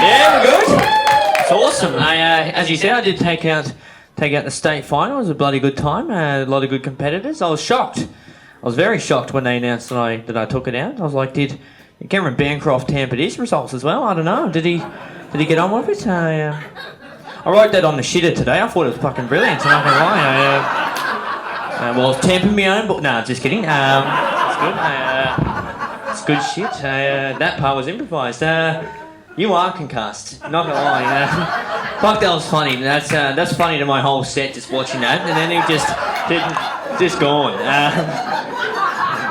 Yeah, we're good. It's awesome. As you said, I did take out the state final. It was a bloody good time. A lot of good competitors. I was shocked. I was very shocked when they announced that I took it out. I was like, did Cameron Bancroft tampered his results as well? I don't know. Did he get on with it? I wrote that on the shitter today. I thought it was fucking brilliant. I'm not gonna lie. Well, I was tampering my own book. No, just kidding. It's good. It's good shit. That part was improvised. You are concussed. Not gonna lie. Fuck, that was funny. That's funny to my whole set just watching that, and then he just gone.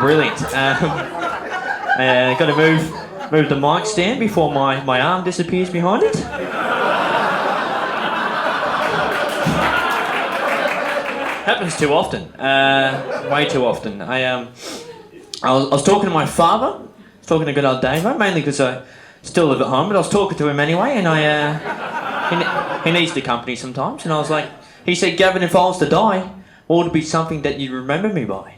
Brilliant. Got to move the mic stand before my arm disappears behind it. Happens too often. Way too often. I was talking to my father. I was talking to good old Davo, mainly because I still live at home, but I was talking to him anyway, and he needs the company sometimes, and I was like, he said, Gavin, if I was to die, what would be something that you remember me by?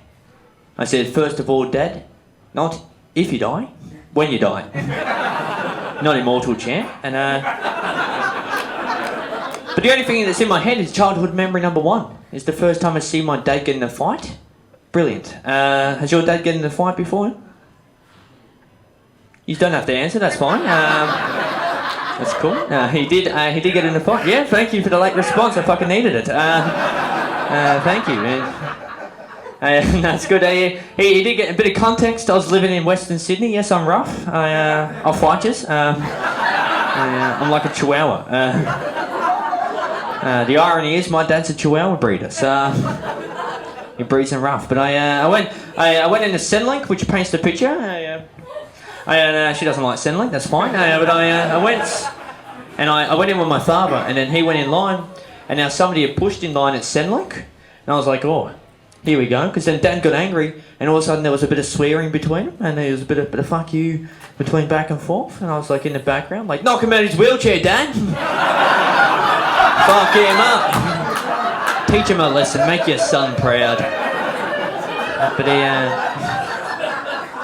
I said, first of all, Dad, not if you die, when you die. Not immortal, champ. And but the only thing that's in my head is childhood memory number one. It's the first time I see my dad get in a fight. Brilliant. Has your dad get in a fight before? You don't have to answer, that's fine. That's cool. He did get in a fight. Yeah, thank you for the late response. I fucking needed it. Thank you. That's good. He did get a bit of context. I was living in Western Sydney. Yes, I'm rough. I'll fight you. I'm like a chihuahua. The irony is my dad's a chihuahua breeder, so he breeds them rough. But I went into Centrelink, which paints the picture. She doesn't like Centrelink, that's fine. But I went in with my father, and then he went in line, and now somebody had pushed in line at Centrelink, and I was like, oh, here we go, because then Dad got angry, and all of a sudden there was a bit of swearing between them, and there was a bit of fuck you between back and forth, and I was like in the background, like, knock him out of his wheelchair, Dad. Fuck him up. Teach him a lesson, make your son proud. But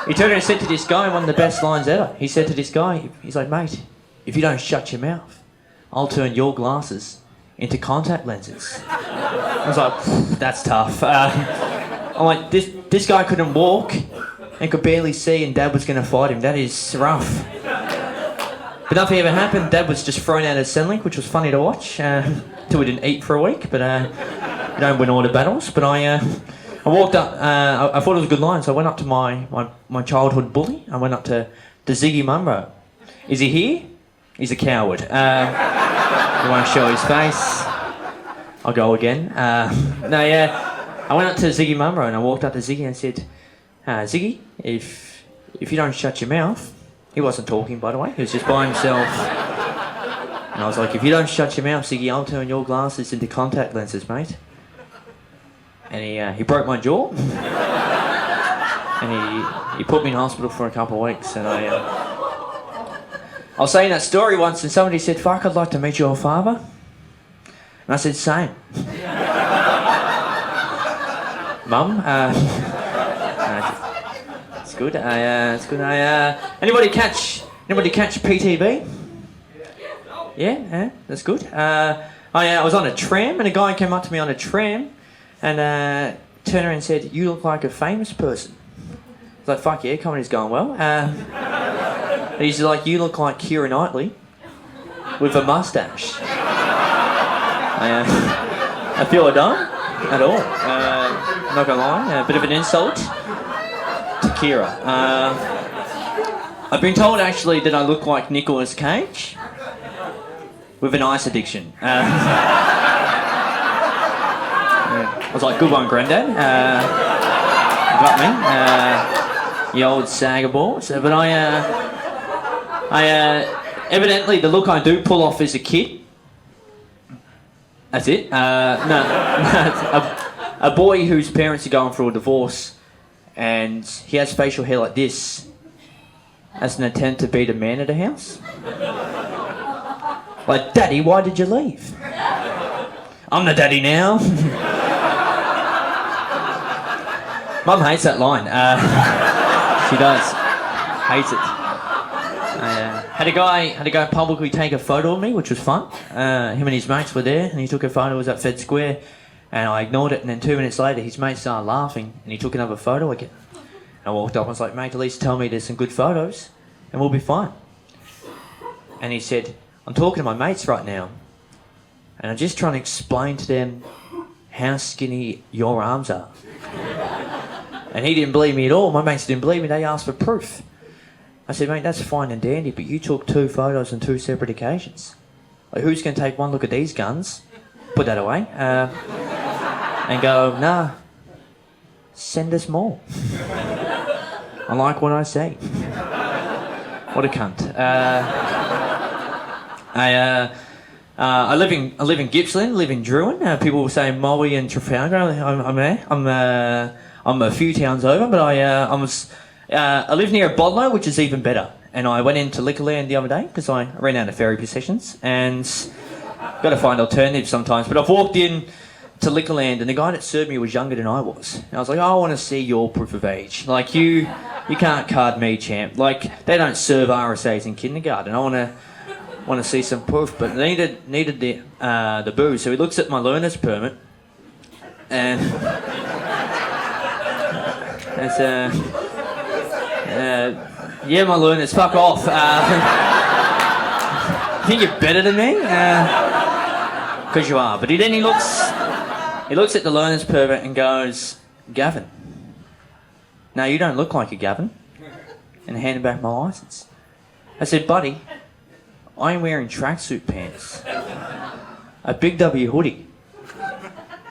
he turned and said to this guy, one of the best lines ever. He said to this guy, he's like, mate, if you don't shut your mouth, I'll turn your glasses into contact lenses. I was like, that's tough. I'm like, this guy couldn't walk and could barely see, and Dad was going to fight him. That is rough. But nothing ever happened. Dad was just thrown out of Centrelink, which was funny to watch, till we didn't eat for a week. But you don't win all the battles. But I walked up. I thought it was a good line, so I went up to my childhood bully. I went up to Ziggy Munro. Is he here? He's a coward. You want to show his face? I'll go again. I went up to Ziggy Munro and I walked up to Ziggy and said, Ziggy, if you don't shut your mouth. He wasn't talking, by the way. He was just by himself. And I was like, if you don't shut your mouth, Ziggy, I'll turn your glasses into contact lenses, mate. And he broke my jaw. And he put me in hospital for a couple of weeks. And I was saying that story once, and somebody said, fuck, I'd like to meet your father. And I said, same. Mum, it's good. It's good. Anybody catch PTV? Yeah, that's good. I was on a tram, and a guy came up to me on a tram, and turned around and said, "You look like a famous person." I was like, "Fuck yeah, comedy's going well." And he's like, "You look like Keira Knightley with a mustache." I feel I don't at all. I'm not gonna lie, a bit of an insult to Keira. I've been told actually that I look like Nicolas Cage with an ice addiction. I was like, good one, Grandad. Got me. You old saga balls. But I evidently the look I do pull off as a kid. That's it. No, a boy whose parents are going through a divorce, and he has facial hair like this as an attempt to be the man of the house. Like, Daddy, why did you leave? I'm the daddy now. Mum hates that line. She does. Hates it. had a guy publicly take a photo of me, which was fun. Him and his mates were there, and he took a photo. It was at Fed Square, and I ignored it. And then 2 minutes later, his mate started laughing, and he took another photo again. And I walked up and was like, "Mate, at least tell me there's some good photos, and we'll be fine." And he said, "I'm talking to my mates right now, and I'm just trying to explain to them how skinny your arms are." And he didn't believe me at all. My mates didn't believe me. They asked for proof. I said, "Mate, that's fine and dandy, but you took 2 photos on 2 separate occasions. Like, who's going to take one look at these guns, put that away, and go, nah, send us more." I like what I say. What a cunt. I live in Gippsland, live in Druin. People will say Moe and Trafalgar. I'm there. I'm a few towns over, but I live near Bodlow, which is even better. And I went into Liquorland the other day because I ran out of ferry concessions and got to find alternatives sometimes. But I've walked in to Liquorland and the guy that served me was younger than I was. And I was like, "Oh, I want to see your proof of age. Like, you can't card me, champ. Like, they don't serve RSAs in kindergarten. I want to see some proof." But needed the booze. So he looks at my learner's permit and it's yeah, my learners, fuck off. Think you're better than me? Because you are. But he looks at the learner's permit and goes, "Gavin, no, you don't look like a Gavin," and handed back my licence. I said, "Buddy, I'm wearing tracksuit pants, a Big W hoodie,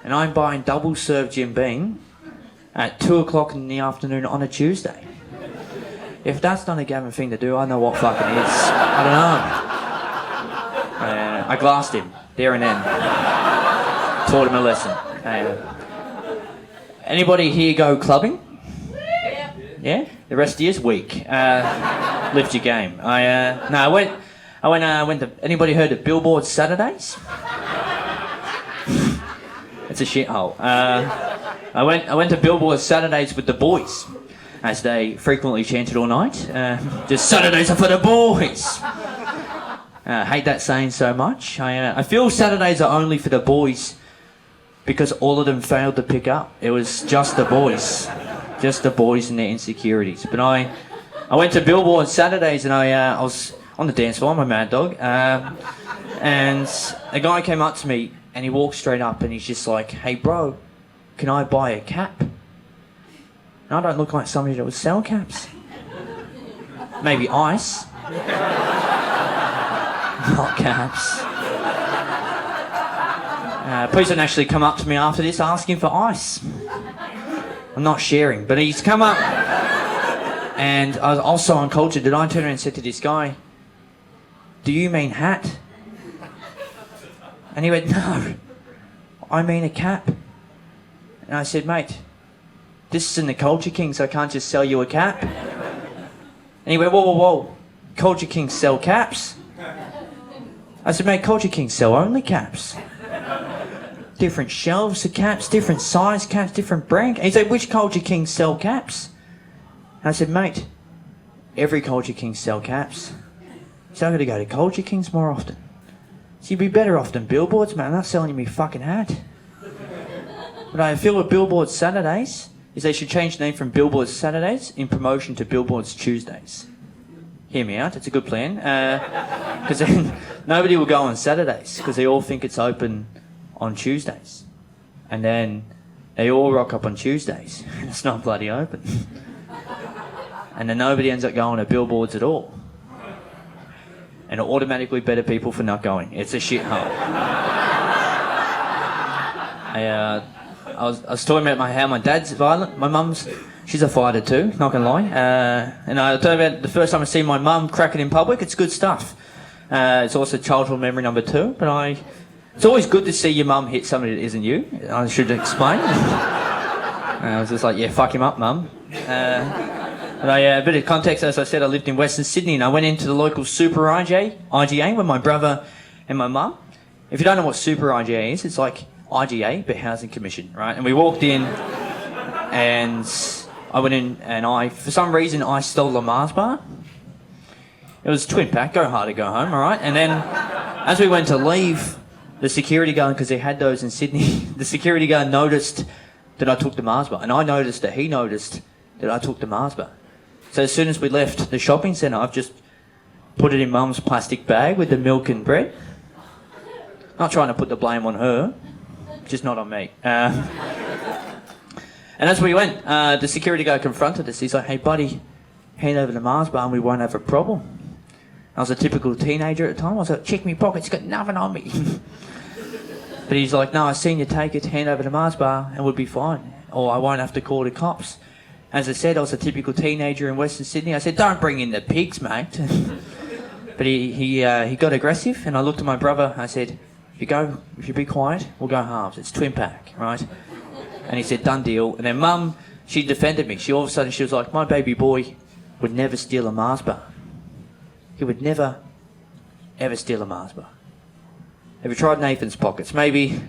and I'm buying double serve Jim Beam at 2 o'clock in the afternoon on a Tuesday. If that's not a Gavin thing to do, I know what fucking is. I don't know." I glassed him there and then. Taught him a lesson. Anybody here go clubbing? Yeah? The rest of you's weak. Lift your game. I went to. Anybody heard of Billboard Saturdays? It's a shithole. I went to Billboard Saturdays with the boys, as they frequently chanted all night. Just Saturdays are for the boys. I hate that saying so much. I feel Saturdays are only for the boys because all of them failed to pick up. It was just the boys and their insecurities. But I went to Billboard Saturdays and I was on the dance floor. I'm a mad dog, and a guy came up to me and he walked straight up and he's just like, "Hey bro, can I buy a cap?" And I don't look like somebody that would sell caps. Maybe ice. Not caps. Please don't actually come up to me after this asking for ice. I'm not sharing. But he's come up and I was also uncultured. Did I turn around and said to this guy, "Do you mean hat?" And he went, "No, I mean a cap." And I said, "Mate, this isn't the Culture King, so I can't just sell you a cap." And he went, whoa, Culture Kings sell caps? I said, "Mate, Culture Kings sell only caps. Different shelves of caps, different size caps, different brand." And he said, "Which Culture Kings sell caps?" And I said, "Mate, every Culture King sell caps. So I've got to go to Culture Kings more often. So you'd be better off than Billboards, mate. I'm not selling you me fucking hat." But I feel with Billboard Saturdays is they should change the name from Billboard Saturdays in promotion to Billboards Tuesdays. Hear me out, it's a good plan. Because then nobody will go on Saturdays because they all think it's open on Tuesdays. And then they all rock up on Tuesdays and it's not bloody open. And then nobody ends up going to Billboards at all. And automatically better people for not going. It's a shithole. I was talking about how my dad's violent. My mum's, she's a fighter too, not gonna lie. And I told you about the first time I see my mum cracking in public. It's good stuff. It's also childhood memory number 2. But it's always good to see your mum hit somebody that isn't you. I should explain. I was just like, yeah, fuck him up, mum. But a bit of context, as I said, I lived in Western Sydney and I went into the local Super IGA with my brother and my mum. If you don't know what Super IGA is, it's like IGA, but Housing Commission, right? And we walked in and I went in and for some reason, I stole a Mars bar. It was twin pack, go hard or go home, all right? And then as we went to leave, the security guard, because they had those in Sydney, the security guard noticed that I took the Mars bar, and I noticed that he noticed that I took the Mars bar. So as soon as we left the shopping centre, I've just put it in Mum's plastic bag with the milk and bread. Not trying to put the blame on her, just not on me. And as we went, the security guard confronted us. He's like, "Hey, buddy, hand over the Mars bar and we won't have a problem." I was a typical teenager at the time. I was like, "Check me pockets, got nothing on me." But he's like, "No, I seen you take it, hand over the Mars bar and we'll be fine. Or I won't have to call the cops." As I said, I was a typical teenager in Western Sydney. I said, "Don't bring in the pigs, mate." But he got aggressive, and I looked at my brother. I said, if you be quiet, we'll go halves. It's twin pack, right?" And he said, "Done deal." And then Mum, she defended me. She all of a sudden, she was like, "My baby boy would never steal a Mars bar. He would never, ever steal a Mars bar. Have you tried Nathan's pockets? Maybe he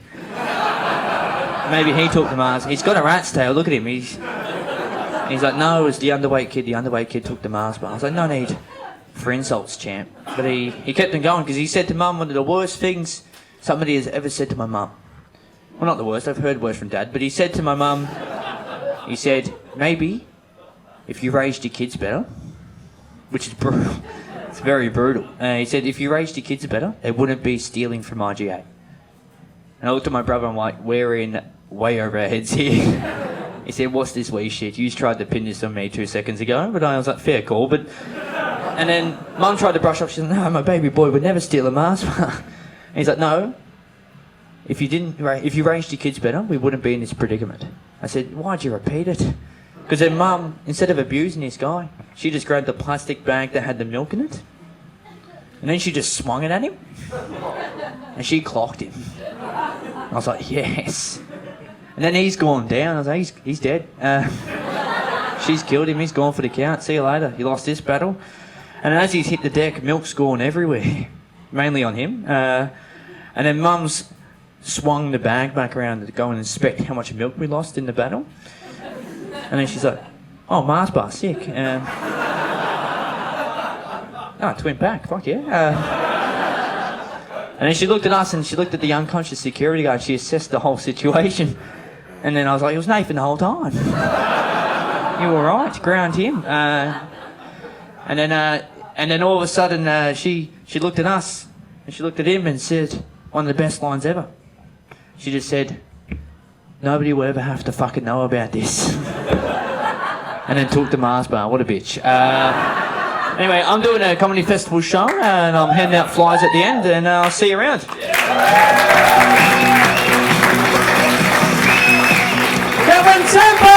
took the Mars. He's got a rat's tail. Look at him. He's like, "No, it was the underweight kid. The underweight kid took the Mars bar." I was like, "No need for insults, champ." But he kept on going because he said to Mum one of the worst things somebody has ever said to my mum. Well, not the worst. I've heard worse from Dad. But he said to my mum, he said, "Maybe if you raised your kids better," which is brutal. It's very brutal. He said, "If you raised your kids better, they wouldn't be stealing from IGA." And I looked at my brother and I'm like, "We're in way over our heads here." He said, "What's this wee shit? You tried to pin this on me 2 seconds ago." But I was like, "Fair call." But and then Mum tried to brush off. She said, "No, my baby boy would never steal a Mars bar." And he's like, "No. If you raised your kids better, we wouldn't be in this predicament." I said, "Why'd you repeat it?" Because then Mum, instead of abusing this guy, she just grabbed the plastic bag that had the milk in it, and then she just swung it at him, and she clocked him. I was like, "Yes." And then he's gone down. I was like, he's dead. She's killed him. He's gone for the count. See you later. He lost this battle. And as he's hit the deck, milk's gone everywhere, mainly on him. And then Mum's swung the bag back around to go and inspect how much milk we lost in the battle. And then she's like, "Oh, Mars bar, sick." Twin pack, fuck yeah. And then she looked at us and she looked at the unconscious security guard. She assessed the whole situation. And then I was like, "It was Nathan the whole time." "You were right, ground him." And then all of a sudden she looked at us and she looked at him and said one of the best lines ever. She just said, "Nobody will ever have to fucking know about this." And then took the Mars bar. What a bitch. Anyway, I'm doing a comedy festival show and I'm handing out flyers at the end and I'll see you around. Gavin Sempel!